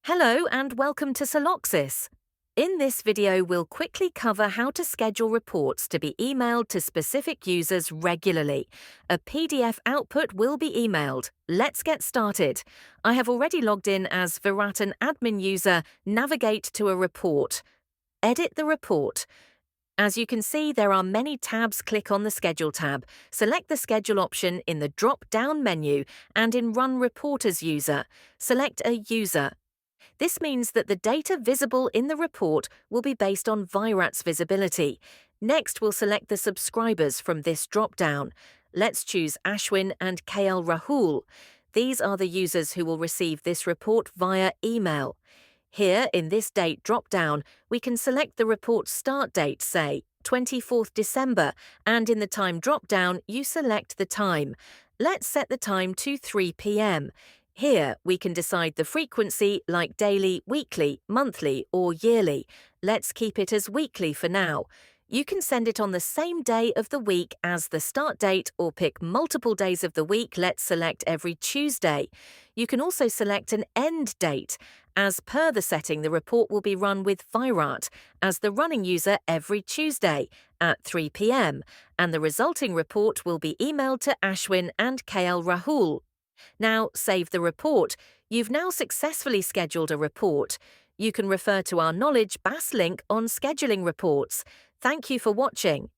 Hello and welcome to Celoxis. In this video, we'll quickly cover how to schedule reports to be emailed to specific users regularly. A PDF output will be emailed. Let's get started. I have already logged in as v15 admin user. Navigate to a report. Edit the report. As you can see, there are many tabs. Click on the Schedule tab. Select the Schedule option in the drop-down menu and in Run Report as User. Select a user. This means that the data visible in the report will be based on VIRAT's visibility. Next, we'll select the subscribers from this drop-down. Let's choose Ashwin and KL Rahul. These are the users who will receive this report via email. Here, in this date drop-down, we can select the report start date, say 24th December, and in the time drop-down, you select the time. Let's set the time to 3 p.m. Here, we can decide the frequency, like daily, weekly, monthly, or yearly. Let's keep it as weekly for now. You can send it on the same day of the week as the start date or pick multiple days of the week. Let's select every Tuesday. You can also select an end date. As per the setting, the report will be run with VIRAT as the running user every Tuesday at 3 p.m. and the resulting report will be emailed to Ashwin and KL Rahul. Now, save the report. You've now successfully scheduled a report. You can refer to our Knowledge base link on scheduling reports. Thank you for watching.